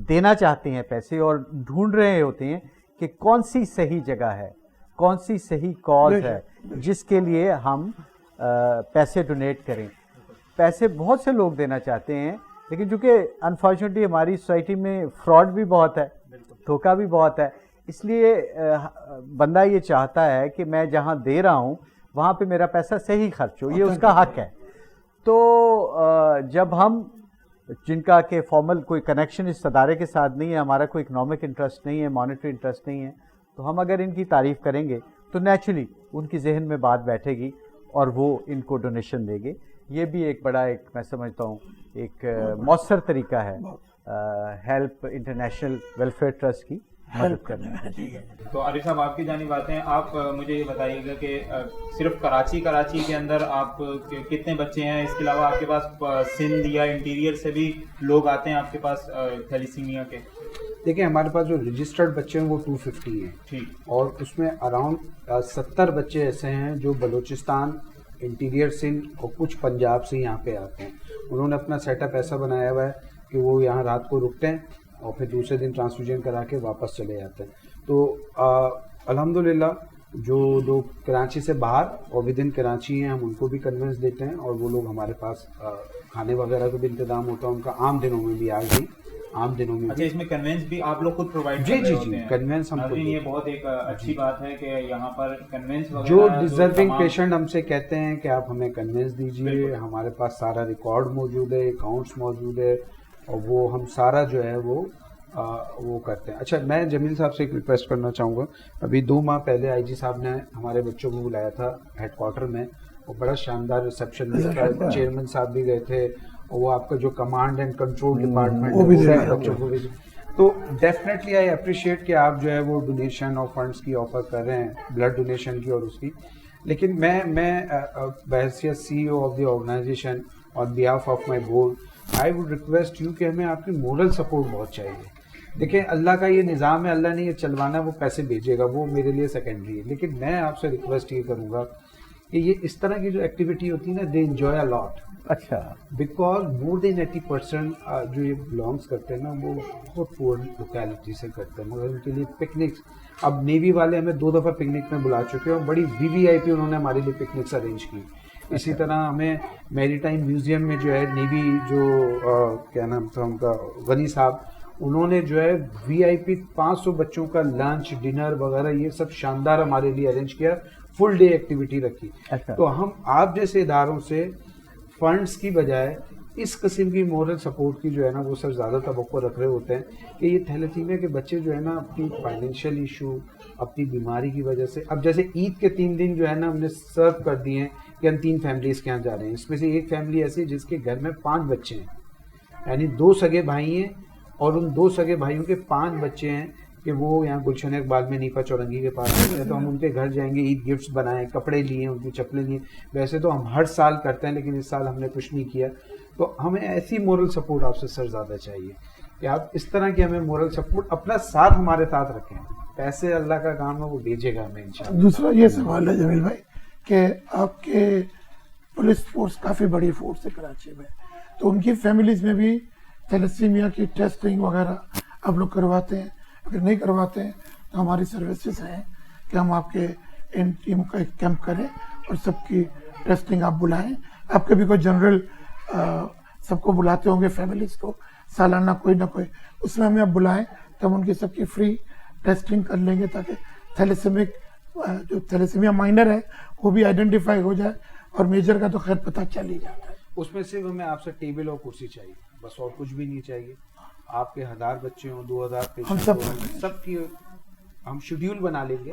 دینا چاہتے ہیں پیسے اور ڈھونڈ رہے ہوتے ہیں کہ کون سی صحیح جگہ ہے، کون سی صحیح کاز ہے جس کے لیے ہم پیسے ڈونیٹ کریں. پیسے بہت سے لوگ دینا چاہتے ہیں، لیکن چونکہ انفارچونیٹلی ہماری سوسائٹی میں فراڈ بھی بہت ہے، دھوکہ بھی بہت ہے، اس لیے بندہ یہ چاہتا ہے کہ میں جہاں دے رہا ہوں وہاں پہ میرا پیسہ صحیح خرچ ہو، یہ اس کا حق ہے. تو جب ہم جن کا کہ فارمل کوئی کنیکشن اس ادارے کے ساتھ نہیں ہے، ہمارا کوئی اکنامک انٹرسٹ نہیں ہے، مانیٹری انٹرسٹ نہیں ہے، تو ہم اگر ان کی تعریف کریں گے تو نیچرلی ان کی ذہن میں بات بیٹھے گی اور وہ ان کو ڈونیشن دے گے. یہ بھی ایک بڑا میں سمجھتا ہوں ایک مؤثر طریقہ ہے ہیلپ انٹرنیشنل ویلفیئر ٹرسٹ کی مدد کرنے میں. تو عارف صاحب آپ کی جانب آتے ہیں، آپ مجھے یہ بتائیے گا کہ صرف کراچی کے اندر آپ کتنے بچے ہیں، اس کے علاوہ آپ کے پاس سندھ یا انٹیریئر سے بھی لوگ آتے ہیں آپ کے پاس تھیلیسیمیا کے؟ دیکھیں ہمارے پاس جو رجسٹرڈ بچے ہیں وہ 250 ہیں ٹھیک، اور اس میں اراؤنڈ 70 بچے ایسے ہیں جو بلوچستان، انٹیریئر سندھ اور کچھ پنجاب سے یہاں پہ آتے ہیں. انہوں نے اپنا سیٹ اپ ایسا بنایا ہوا ہے کہ وہ یہاں رات کو رکتے ہیں اور پھر دوسرے دن ٹرانسفیوژن کرا کے واپس چلے جاتے ہیں. تو الحمدللہ جو لوگ کراچی سے باہر اور ود ان کراچی ہیں ہم ان کو بھی کنوینس دیتے ہیں اور وہ لوگ ہمارے پاس کھانے وغیرہ کا بھی انتظام ہوتا ہے ان کا عام دنوں میں بھی. آج بھی عام دنوں میں اچھا، اس میں کنوینس بھی آپ لوگ خود پرووائڈ جی جی جی کنوینس ہم یہ بہت ایک اچھی بات ہے کہ یہاں پر کنوینس وغیرہ جو ڈیزرونگ پیشنٹ ہم سے کہتے ہیں کہ آپ ہمیں کنوینس دیجیے، ہمارے پاس سارا ریکارڈ موجود ہے، اکاؤنٹس موجود ہے اور وہ ہم سارا جو ہے وہ کرتے ہیں. اچھا، میں جمیل صاحب سے ایک ریکویسٹ کرنا چاہوں گا. ابھی 2 ماہ پہلے آئی جی صاحب نے ہمارے بچوں کو بلایا تھا ہیڈ کوارٹر میں اور بڑا شاندار ریسیپشن میں چیئرمین صاحب بھی گئے تھے اور وہ آپ کا جو کمانڈ اینڈ کنٹرول ڈپارٹمنٹ بچوں کو بھی. تو ڈیفینیٹلی آئی اپریشیٹ کہ آپ جو ہے وہ ڈونیشن اور فنڈس کی آفر کر رہے ہیں، بلڈ ڈونیشن کی اور اس کی. لیکن میں بحیثیت C O of the organization on behalf of my board I would request you کہ ہمیں آپ کی مورل سپورٹ بہت چاہیے. دیکھیں اللہ کا یہ نظام ہے، اللہ نے یہ چلوانا، وہ پیسے بھیجے گا، وہ میرے لیے سیکنڈری ہے. لیکن میں آپ سے ریکویسٹ یہ کروں گا کہ یہ اس طرح کی جو ایکٹیویٹی ہوتی ہے نا، دے انجوائے اے لاٹ. اچھا، بیکاز مور دین 80% جو یہ بلانگس کرتے ہیں نا وہ بہت پور لوکیلٹی سے کرتے ہیں، مگر ان کے لیے پکنکس، اب نیوی والے ہمیں 2 دفعہ پکنک میں بلا چکے ہیں اور بڑی VVIP انہوں نے ہمارے لیے پکنکس ارینج کی. اسی طرح ہمیں میری ٹائم میوزیم میں جو ہے نیوی جو کیا نام تھا ان کا، غنی صاحب، انہوں نے جو ہے VIP 500 بچوں کا لنچ ڈنر وغیرہ یہ سب شاندار ہمارے لیے ارینج کیا، فل ڈے ایکٹیویٹی رکھی. تو ہم آپ جیسے اداروں سے فنڈس کی بجائے اس قسم کی مورل سپورٹ کی جو ہے نا وہ سب زیادہ توقع رکھ رہے ہوتے ہیں کہ یہ تھیلیسیمیا کے بچے جو ہے نا اپنی فائنینشیل ایشو، اپنی بیماری کی وجہ سے، اب جیسے عید کے 3 دن جو ہے نا ہم نے سرو کر دیے ہیں کہ ہم 3 فیملیز کے یہاں جا رہے ہیں. اس میں سے ایک فیملی ایسی ہے جس کے گھر میں 5 بچے ہیں، یعنی 2 سگے بھائی ہیں اور ان 2 سگے بھائیوں کے 5 بچے ہیں کہ وہ یہاں گلشن اقبال میں نیپا چورنگی کے پاس رہتے ہیں. تو ہم ان کے گھر جائیں گے، عید گفٹس بنائیں، کپڑے لیے، ان کی چپلیں لیے. ویسے تو ہم ہر سال کرتے ہیں لیکن اس سال ہم نے کچھ نہیں کیا. تو ہمیں ایسی مورل سپورٹ آپ سے سر زیادہ چاہیے کہ آپ اس طرح کی ہمیں مورل سپورٹ اپنا ساتھ ہمارے ساتھ رکھیں. پیسے اللہ کا کام ہے، وہ بھیجے گا ہمیں انشاءاللہ. دوسرا یہ سوال ہے جمیل بھائی کہ آپ کے پولیس فورس کافی بڑی فورس ہے کراچی میں، تو ان کی فیملیز میں بھی تھیلیسیمیا کی ٹیسٹنگ وغیرہ آپ لوگ کرواتے ہیں؟ اگر نہیں کرواتے ہیں تو ہماری سروسز ہیں کہ ہم آپ کے ان ٹیم کا ایک کیمپ کریں اور سب کی ٹیسٹنگ آپ بلائیں. آپ کے بھی کوئی جنرل سب کو بلاتے ہوں گے فیملیز کو سالانہ کوئی نہ کوئی، اس میں ہمیں آپ بلائیں تو ہم ان کی سب کی فری ٹیسٹنگ کر لیں گے تاکہ جو تھیلیسیمیا مائنر ہے وہ بھی آئیڈینٹیفائی ہو جائے اور میجر کا تو خیر پتہ چل ہی جاتا ہے. اس میں صرف ہمیں آپ سے ٹیبل اور کرسی چاہیے، بس اور کچھ بھی نہیں چاہیے. آپ کے 1000 بچے ہوں، 2000 پیشنٹ ہوں، سب کی ہم شیڈیول بنا لیں گے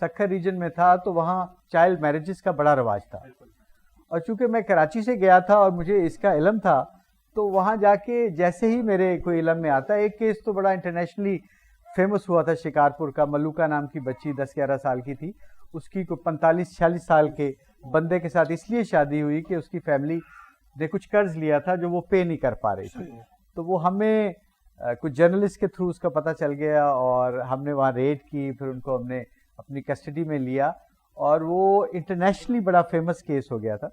سکھر ریجن میں تھا تو وہاں چائلڈ میرجز کا بڑا رواج تھا، اور چونکہ میں کراچی سے گیا تھا اور مجھے اس کا علم تھا، تو وہاں جا کے جیسے ہی میرے کوئی علم میں آتا، ایک کیس تو بڑا انٹرنیشنلی فیمس ہوا تھا شکارپور کا، ملوکا نام کی بچی 10-11 سال کی تھی، اس کی کوئی 45-46 سال کے بندے کے ساتھ اس لیے شادی ہوئی کہ اس کی فیملی نے کچھ قرض لیا تھا جو وہ پے نہیں کر پا رہی تھی. تو وہ ہمیں کچھ جرنلسٹ کے تھرو اس کا پتہ چل گیا، اور ہم نے وہاں ریڈ کی، پھر ان کو ہم نے اپنی کسٹڈی میں لیا، اور وہ انٹرنیشنلی بڑا فیمس کیس ہو گیا تھا.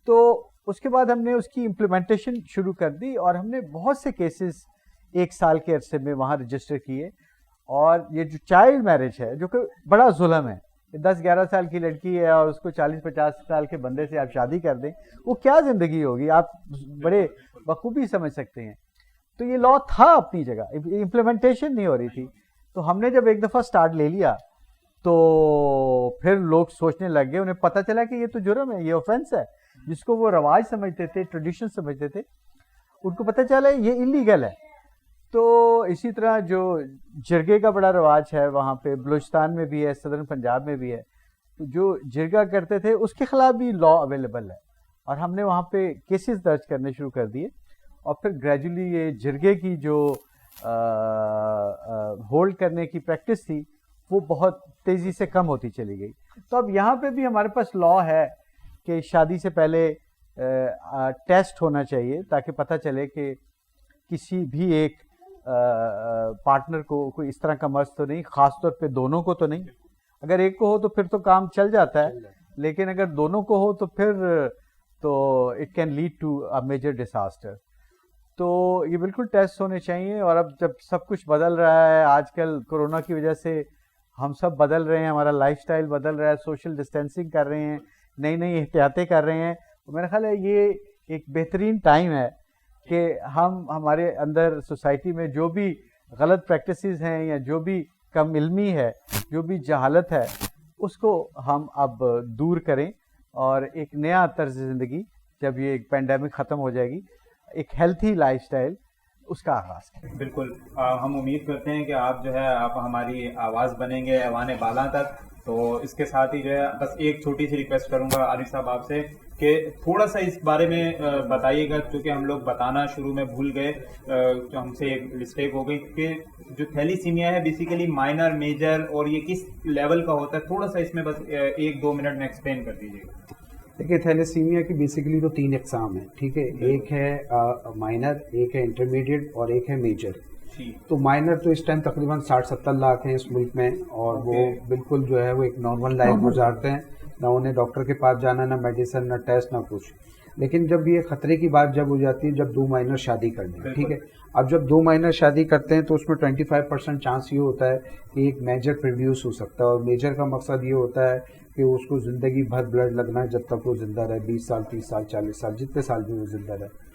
تو اس کے بعد ہم نے اس کی امپلیمنٹیشن شروع کر دی، اور ہم نے بہت سے کیسز 1 سال کے عرصے میں وہاں رجسٹر کیے. اور یہ جو چائلڈ میرج ہے جو کہ بڑا ظلم ہے، 10-11 سال کی لڑکی ہے اور اس کو 40-50 سال کے بندے سے آپ شادی کر دیں، وہ کیا زندگی ہوگی، آپ بڑے بخوبی سمجھ سکتے ہیں. تو یہ لا تھا اپنی جگہ، امپلیمنٹیشن نہیں ہو رہی تھی. تو ہم نے جب ایک دفعہ سٹارٹ لے لیا تو پھر لوگ سوچنے لگ گئے، انہیں پتہ چلا کہ یہ تو جرم ہے، یہ اوفینس ہے. جس کو وہ رواج سمجھتے تھے، ٹریڈیشن سمجھتے تھے، ان کو پتہ چلا یہ انلیگل ہے. تو اسی طرح جو جرگے کا بڑا رواج ہے وہاں پہ، بلوچستان میں بھی ہے، صدرن پنجاب میں بھی ہے، تو جو جرگہ کرتے تھے اس کے خلاف بھی لا اویلیبل ہے، اور ہم نے وہاں پہ کیسز درج کرنے شروع کر دیے. اور پھر گریجولی یہ جرگے کی جو ہولڈ کرنے کی پریکٹس تھی وہ بہت تیزی سے کم ہوتی چلی گئی. تو اب یہاں پہ بھی ہمارے پاس لا ہے کہ شادی سے پہلے ٹیسٹ ہونا چاہیے تاکہ پتہ چلے کہ کسی بھی ایک پارٹنر کو کوئی اس طرح کا مرض تو نہیں، خاص طور پہ دونوں کو تو نہیں. اگر ایک کو ہو تو پھر تو کام چل جاتا ہے، لیکن اگر دونوں کو ہو تو پھر تو it can lead to a major disaster. تو یہ بالکل ٹیسٹ ہونے چاہیے. اور اب جب سب کچھ بدل رہا ہے، آج کل کورونا کی وجہ سے ہم سب بدل رہے ہیں، ہمارا لائف سٹائل بدل رہا ہے، سوشل ڈسٹینسنگ کر رہے ہیں، نئی نئی احتیاطیں کر رہے ہیں. تو میرا خیال ہے یہ ایک بہترین ٹائم ہے کہ ہم ہمارے اندر سوسائٹی میں جو بھی غلط پریکٹسز ہیں یا جو بھی کم علمی ہے، جو بھی جہالت ہے، اس کو ہم اب دور کریں، اور ایک نیا طرز زندگی جب یہ پینڈیمک ختم ہو جائے گی، ایک ہیلتھی لائف سٹائل اس کا آغاز کریں. بالکل، ہم امید کرتے ہیں کہ آپ جو ہے آپ ہماری آواز بنیں گے ایوان بالا تک. تو اس کے ساتھ ہی جو ہے بس ایک چھوٹی سی ریکویسٹ کروں گا عارف صاحب آپ سے کہ تھوڑا سا اس بارے میں بتائیے گا، کیونکہ ہم لوگ بتانا شروع میں بھول گئے، جو ہم سے ایک مسٹیک ہو گئی، کہ جو تھیلیسیمیا ہے بیسیکلی مائنر، میجر، اور یہ کس لیول کا ہوتا ہے، تھوڑا سا اس میں بس 1-2 منٹ میں ایکسپلین کر دیجیے گا. دیکھیے تھیلیسیمیا کی بیسیکلی تو 3 اقسام ہیں، ٹھیک ہے. ایک ہے مائنر، ایک ہے انٹرمیڈیٹ، اور ایک ہے میجر. تو مائنر تو اس ٹائم تقریباً 60-70 لاکھ ہیں اس ملک میں، اور وہ بالکل جو ہے وہ ایک نارمل لائف گزارتے ہیں، نہ انہیں ڈاکٹر کے پاس جانا، نہ میڈیسن، نہ ٹیسٹ، نہ کچھ. لیکن جب یہ خطرے کی بات جب ہو جاتی ہے، جب 2 مائنر شادی کر دیں، ٹھیک ہے. اب جب 2 مائنر شادی کرتے ہیں تو اس میں 25% چانس یہ ہوتا ہے کہ ایک میجر پروڈیوس ہو سکتا ہے. اور میجر کا مقصد یہ ہوتا ہے کہ اس کو زندگی بھر بلڈ لگنا ہے جب تک وہ زندہ رہے، 20 سال، 30 سال، 40 سال، جتنے سال بھی وہ زندہ رہے.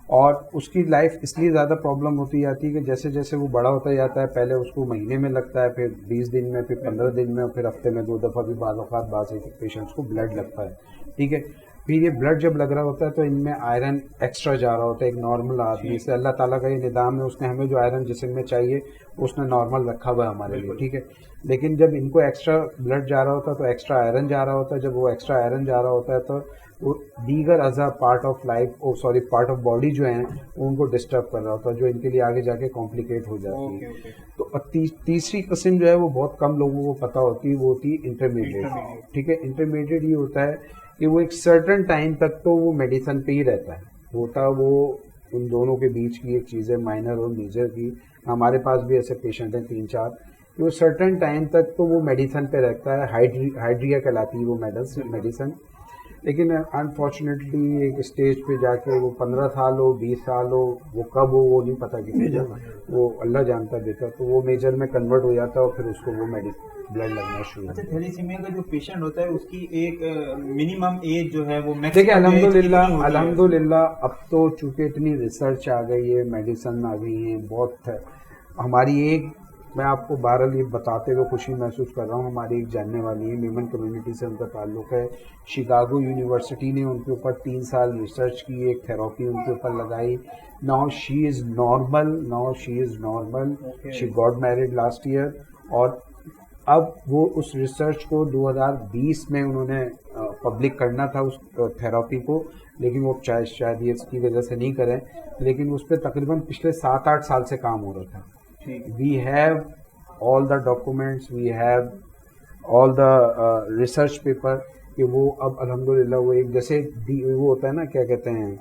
اور اس کی لائف اس لیے زیادہ پرابلم ہوتی جاتی ہے کہ جیسے جیسے وہ بڑا ہوتا جاتا ہے، پہلے اس کو مہینے میں لگتا ہے، پھر 20 دن میں، پھر 15 دن میں، اور پھر ہفتے میں 2 دفعہ بھی بعض اوقات بعض پیشنٹس کو بلڈ لگتا ہے، ٹھیک ہے. پھر یہ بلڈ جب لگ رہا ہوتا ہے تو ان میں آئرن ایکسٹرا جا رہا ہوتا ہے. ایک نارمل آدمی سے اللہ تعالیٰ کا یہ نظام ہے، اس نے ہمیں جو آئرن جسم میں چاہیے اس نے نارمل رکھا ہوا ہے ہمارے لیے، ٹھیک ہے. لیکن جب ان کو ایکسٹرا بلڈ جا رہا ہوتا ہے تو ایکسٹرا آئرن جا رہا ہوتا ہے. جب وہ ایکسٹرا آئرن جا رہا ہوتا ہے تو وہ دیگر اعضاء پارٹ آف باڈی جو ہیں ان کو ڈسٹرب کر رہا ہوتا ہے، جو ان کے لیے آگے جا کے کمپلیکیٹ ہو جاتی ہے. تو تیسری قسم جو ہے وہ بہت کم لوگوں کو پتہ ہوتی ہے، وہ ہوتی ہے انٹرمیڈیٹ، ٹھیک ہے. انٹرمیڈیٹ یہ ہوتا ہے کہ وہ ایک سرٹن ٹائم تک تو وہ میڈیسن پہ ہی رہتا ہے، ہوتا وہ ان دونوں کے بیچ کی ایک چیز ہے، مائنر اور میجر کی. ہمارے پاس بھی ایسے پیشنٹ ہیں 3-4 کہ وہ سرٹن ٹائم تک تو وہ میڈیسن پہ رہتا ہے، ہائیڈریا کہلاتی ہے وہ میڈیسن. لیکن انفارچونیٹلی ایک اسٹیج پہ جا کے وہ 15 سال ہو، 20 سال ہو، وہ کب ہو وہ نہیں پتہ کسی کو، وہ اللہ جانتا بہتر. تو وہ میجر میں کنورٹ ہو جاتا ہے اور پھر اس کو وہ بلڈ لگنا شروع ہوتا ہے. تھیلیسیمیا کا جو پیشنٹ ہوتا ہے اس کی ایک منیمم ایج جو ہے وہ دیکھیں الحمدللہ اب تو چونکہ اتنی ریسرچ آ گئی ہے، میڈیسن آ گئی ہیں بہت ہے. ہماری ایک میں آپ کو بہرحال یہ بتاتے ہوئے خوشی محسوس کر رہا ہوں، ہماری ایک جاننے والی ہے، ویمن کمیونٹی سے ان کا تعلق ہے. شکاگو یونیورسٹی نے ان کے اوپر 3 سال ریسرچ کی، ایک تھراپی ان کے اوپر لگائی. Now she is normal. She got married last year. اور اب وہ اس ریسرچ کو 2020 میں انہوں نے پبلک کرنا تھا اس تھراپی کو، لیکن وہ شاید یہ اس کی وجہ سے نہیں کریں، لیکن اس پہ تقریباً پچھلے 7-8 سال سے کام ہو رہا تھا. We have all the documents, we have all the research paper کہ وہ اب الحمدللہ وہ ایک جیسے وہ ہوتا ہے نا، کیا کہتے ہیں،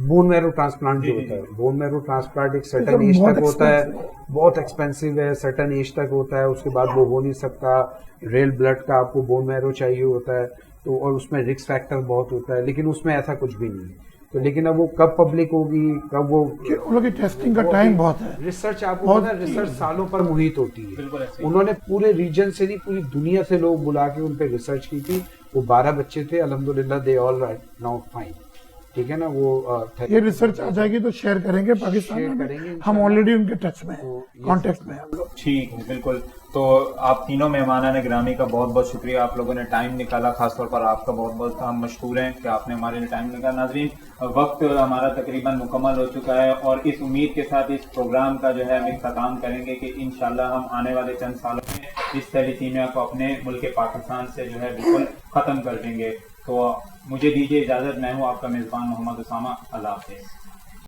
بون میرو ٹرانسپلانٹ جو ہوتا ہے، بون میرو ٹرانسپلانٹ ایک سرٹن ایج تک ہوتا ہے، بہت ایکسپینسو ہے، سرٹن ایج تک ہوتا ہے، اس کے بعد وہ ہو نہیں سکتا. ریل بلڈ کا آپ کو بون میرو چاہیے ہوتا ہے تو، اور اس میں رسک فیکٹر بہت ہوتا ہے، لیکن اس میں ایسا کچھ بھی نہیں ہے. تو لیکن اب وہ کب پبلک ہوگی، کب وہ ان لوگوں کی ٹیسٹنگ کا ٹائم بہت ہے. ریسرچ آپ کو پتا ہے، ریسرچ سالوں پر محیط ہوتی ہے. انہوں نے پورے ریجن سے نہیں، پوری دنیا سے لوگ بلا کے ان پہ ریسرچ کی تھی. وہ 12 بچے تھے، الحمدللہ دے آل رائٹ ناؤ فائن. ٹھیک ہے نا. وہ یہ ریسرچ آ جائے گی تو شیئر کریں گے پاکستان میں، ہم آلریڈی ان کے ٹچ میں ہیں، کانٹیکٹ میں ہیں. ٹھیک ہے، بالکل. تو آپ تینوں مہمانان گرامی کا بہت بہت شکریہ، آپ لوگوں نے ٹائم نکالا، خاص طور پر آپ کا بہت بہت ہم مشکور ہیں کہ آپ نے ہمارے لیے ٹائم نکالا. ناظرین، وقت ہمارا تقریباً مکمل ہو چکا ہے، اور اس امید کے ساتھ اس پروگرام کا جو ہے ہم اختتام کریں گے کہ انشاءاللہ ہم آنے والے چند سالوں میں اس تھیلیسیمیا کو اپنے ملک پاکستان سے جو ہے بالکل ختم کر دیں گے. تو مجھے دیجیے اجازت، میں ہوں آپ کا میزبان محمد اسامہ. اللہ حافظ.